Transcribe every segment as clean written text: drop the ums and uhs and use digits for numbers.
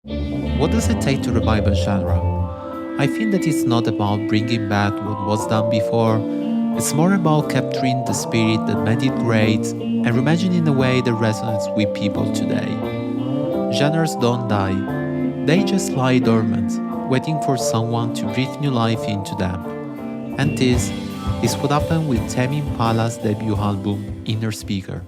What does it take to revive a genre? I feel that it's not about bringing back what was done before, it's more about capturing the spirit that made it great and reimagining in a way that resonates with people today. Genres don't die, they just lie dormant, waiting for someone to breathe new life into them. And this is what happened with Tame Impala's debut album, Innerspeaker.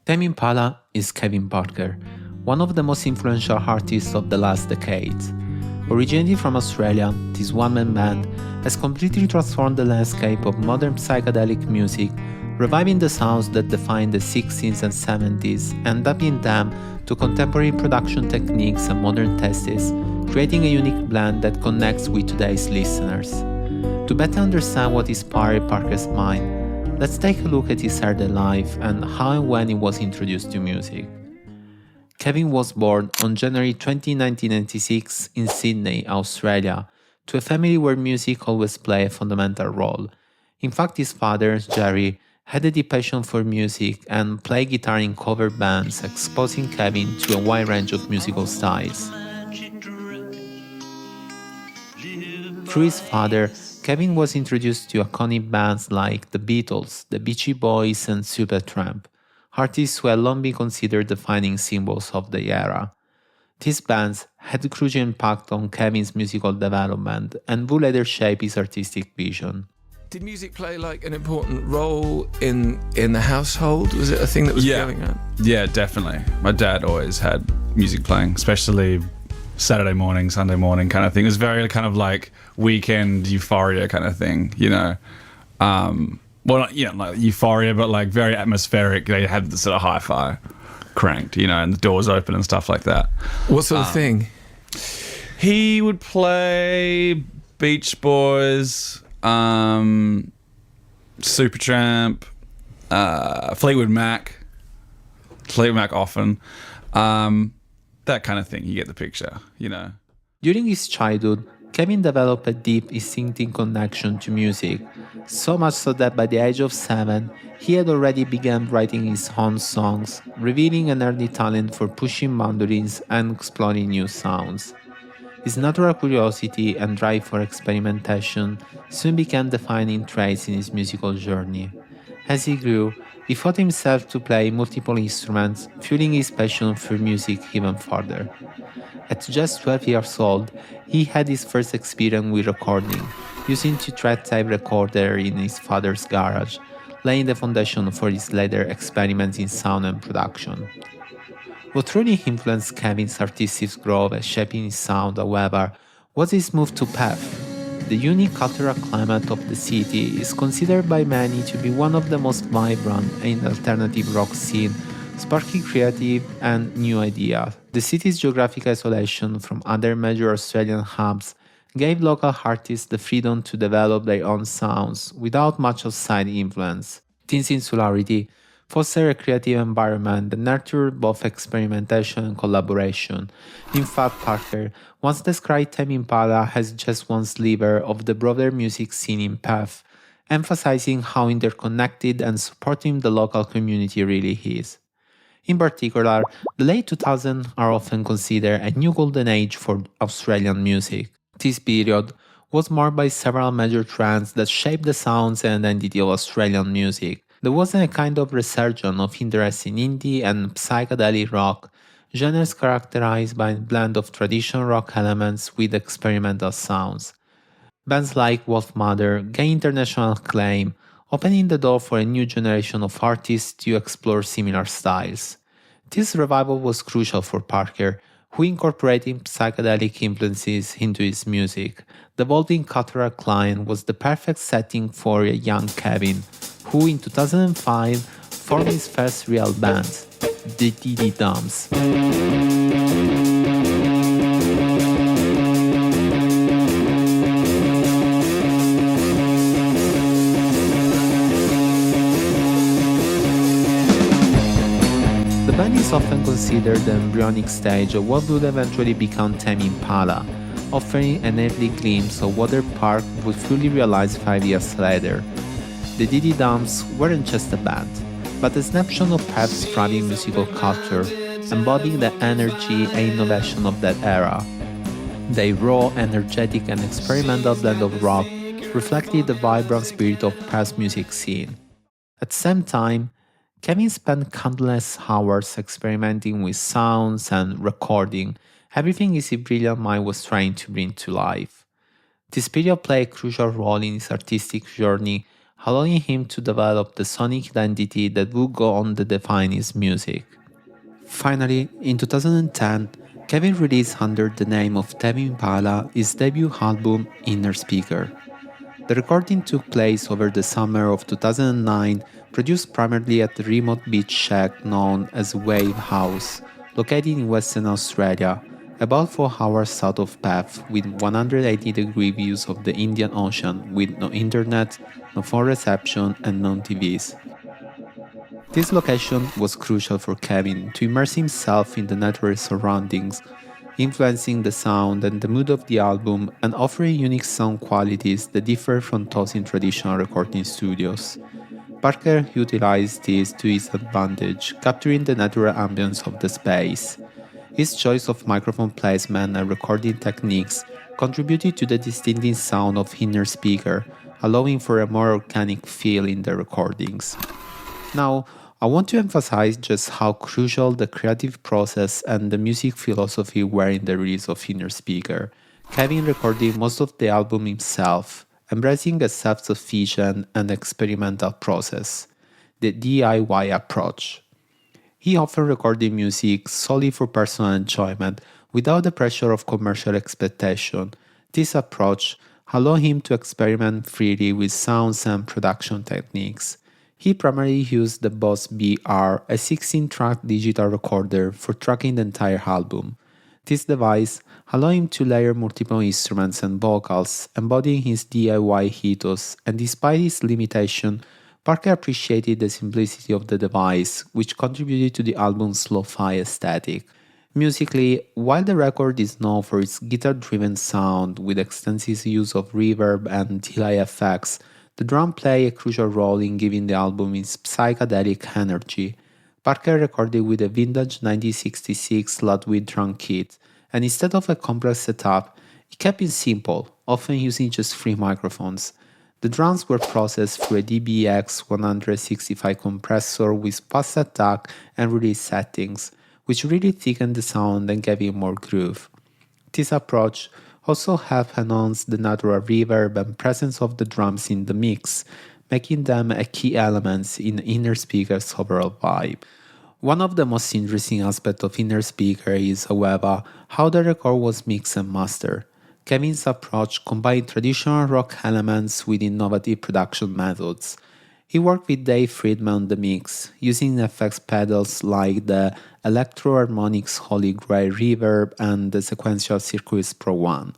Tame Impala is Kevin Parker, one of the most influential artists of the last decades. Originating from Australia, this one-man band has completely transformed the landscape of modern psychedelic music, reviving the sounds that defined the 60s and 70s and adapting them to contemporary production techniques and modern tastes, creating a unique blend that connects with today's listeners. To better understand what inspired Parker's mind, let's take a look at his early life and how and when he was introduced to music. Kevin was born on January 20, 1996 in Sydney, Australia, to a family where music always played a fundamental role. In fact, his father, Jerry, had a deep passion for music and played guitar in cover bands, exposing Kevin to a wide range of musical styles. Through his father, Kevin was introduced to iconic bands like the Beatles, the Beachy Boys, and Supertramp, artists who had long been considered defining symbols of the era. These bands had a crucial impact on Kevin's musical development and would later shape his artistic vision. Did music play like an important role in the household? Was it a thing that was going on? Yeah, definitely. My dad always had music playing, especially Saturday morning, Sunday morning kind of thing. It was very kind of like weekend euphoria kind of thing, you know. Well, not, like euphoria, but like very atmospheric. They had the sort of hi-fi cranked, you know, and the doors open and stuff like that. What sort of thing? He would play Beach Boys, Supertramp, Fleetwood Mac often, that kind of thing. You get the picture, you know. During his childhood, Kevin developed a deep, instinctive connection to music, so much so that by the age of 7, he had already begun writing his own songs, revealing an early talent for pushing boundaries and exploring new sounds. His natural curiosity and drive for experimentation soon became defining traits in his musical journey. As he grew, he taught himself to play multiple instruments, fueling his passion for music even further. At just 12 years old, he had his first experience with recording, using a 2-track tape recorder in his father's garage, laying the foundation for his later experiments in sound and production. What truly influenced Kevin's artistic growth and shaping his sound, however, was his move to paved. The unique cultural climate of the city is considered by many to be one of the most vibrant and alternative rock scene, sparking creative and new ideas. The city's geographic isolation from other major Australian hubs gave local artists the freedom to develop their own sounds without much outside influence. This insularity fostered a creative environment that nurtured both experimentation and collaboration. In fact, Parker once described Tame Impala as just one sliver of the broader music scene in Perth, emphasizing how interconnected and supportive the local community really is. In particular, the late 2000s are often considered a new golden age for Australian music. This period was marked by several major trends that shaped the sounds and identity of Australian music. There was a kind of resurgence of interest in indie and psychedelic rock, genres characterized by a blend of traditional rock elements with experimental sounds. Bands like Wolfmother gained international acclaim, opening the door for a new generation of artists to explore similar styles. This revival was crucial for Parker, who incorporated psychedelic influences into his music. The evolving cultural climate was the perfect setting for a young Kevin, who in 2005 formed his first real band, the Didi Dums. The band is often considered the embryonic stage of what would eventually become Tame Impala, offering an early glimpse of what their Park would fully realize 5 years later. The Didi Dums weren't just a band, but a snapshot of Perth's thriving musical culture, embodying the energy and innovation of that era. Their raw, energetic, and experimental blend of rock reflected the vibrant spirit of past music scene. At the same time, Kevin spent countless hours experimenting with sounds and recording everything his brilliant mind was trying to bring to life. This period played a crucial role in his artistic journey, allowing him to develop the sonic identity that would go on to define his music. Finally, in 2010, Kevin released under the name of Tame Impala his debut album Innerspeaker. The recording took place over the summer of 2009, produced primarily at the remote beach shack known as Wave House, located in Western Australia, about 4 hours south of Perth, with 180-degree views of the Indian Ocean with no internet, no phone reception, and no TVs. This location was crucial for Kevin to immerse himself in the natural surroundings, influencing the sound and the mood of the album and offering unique sound qualities that differ from those in traditional recording studios. Parker utilized this to his advantage, capturing the natural ambience of the space. His choice of microphone placement and recording techniques contributed to the distinctive sound of Innerspeaker, allowing for a more organic feel in the recordings. Now, I want to emphasize just how crucial the creative process and the music philosophy were in the release of Innerspeaker. Kevin recorded most of the album himself, embracing a self-sufficient and experimental process, the DIY approach. He often recorded music solely for personal enjoyment without the pressure of commercial expectation. This approach allowed him to experiment freely with sounds and production techniques. He primarily used the Boss BR, a 16-track digital recorder, for tracking the entire album. This device allowed him to layer multiple instruments and vocals, embodying his DIY ethos, and despite its limitation, Parker appreciated the simplicity of the device, which contributed to the album's lo-fi aesthetic. Musically, while the record is known for its guitar-driven sound with extensive use of reverb and delay effects, the drum play a crucial role in giving the album its psychedelic energy. Parker recorded with a vintage 1966 Ludwig drum kit, and instead of a complex setup, he kept it simple, often using just 3 microphones. The drums were processed through a DBX 165 compressor with fast attack and release settings, which really thickened the sound and gave it more groove. This approach also helped enhance the natural reverb and presence of the drums in the mix, making them a key element in Innerspeaker's overall vibe. One of the most interesting aspects of Innerspeaker is, however, how the record was mixed and mastered. Kevin's approach combined traditional rock elements with innovative production methods. He worked with Dave Friedman on the mix, using effects pedals like the Electro-Harmonix Holy Grail Reverb and the Sequential Circuits Pro 1.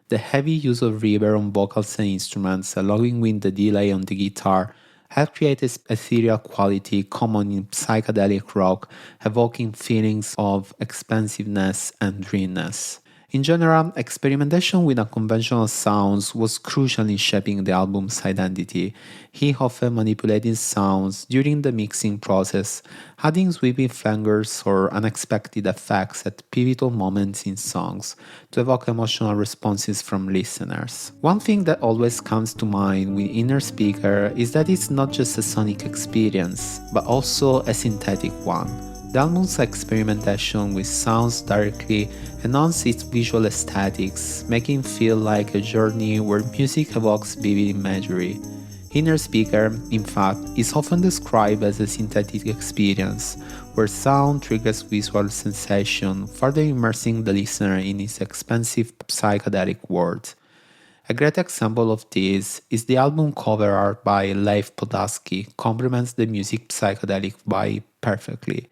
The heavy use of reverb on vocals and instruments, along with the delay on the guitar, helped create an ethereal quality common in psychedelic rock, evoking feelings of expansiveness and dreamness. In general, experimentation with unconventional sounds was crucial in shaping the album's identity. He often manipulated sounds during the mixing process, adding sweeping fingers or unexpected effects at pivotal moments in songs to evoke emotional responses from listeners. One thing that always comes to mind with Innerspeaker is that it's not just a sonic experience, but also a synthetic one. The album's experimentation with sounds directly enhances its visual aesthetics, making it feel like a journey where music evokes vivid imagery. Innerspeaker, in fact, is often described as a synthetic experience, where sound triggers visual sensation, further immersing the listener in its expansive psychedelic world. A great example of this is the album cover art by Leif Podolsky, complements the music psychedelic vibe perfectly.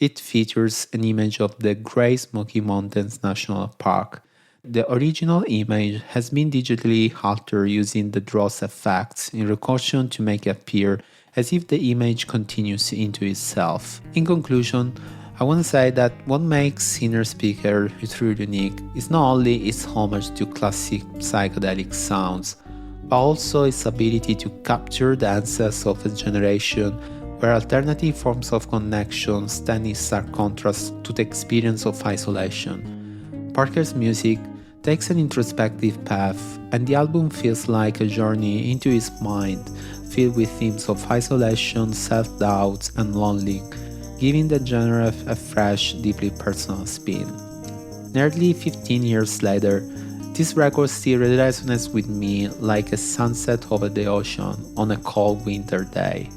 It features an image of the Great Smoky Mountains National Park. The original image has been digitally altered using the Dross effects in recursion to make it appear as if the image continues into itself. In conclusion, I want to say that what makes Innerspeaker truly unique is not only its homage to classic psychedelic sounds, but also its ability to capture the essence of a generation where alternative forms of connection stand in stark contrast to the experience of isolation. Parker's music takes an introspective path, and the album feels like a journey into his mind, filled with themes of isolation, self-doubt, and longing, giving the genre a fresh, deeply personal spin. Nearly 15 years later, this record still resonates with me like a sunset over the ocean on a cold winter day.